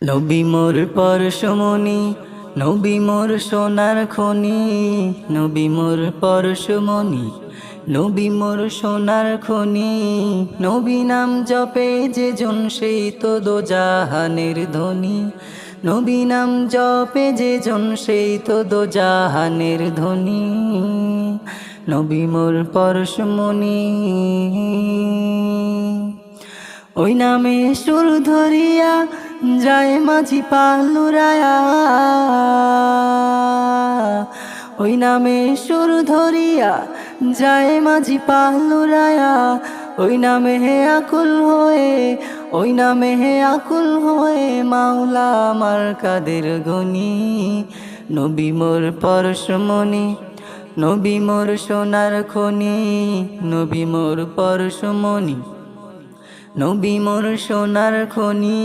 নবী মোর পরশমণি, নবী মোর সোনার খনি, নবী মোর পরশমণি, নবী মোর সোনার খনি। নবী নাম জপে যে জন সেই তো দোজাহানের ধনী, নবী নাম জপে যে জন সেই তো দোজাহানের ধনী। নবী মোর পরশমণি, ওই নামে সুর ধরিয়া যায় মাঝি পালুরায়া, ওই নামে সুর ধরিয়া যায় মাঝি পালুরায়া। ওই নামে হে আকুল হয়ে, ওই নামে হে আকুল হয়ে মাওলা আমার কাদের গনি। নবী মোর পরশমণি, নবী মোর সোনার খনি, নবী মোর পরশমণি, নবী মোর সোনার খনি।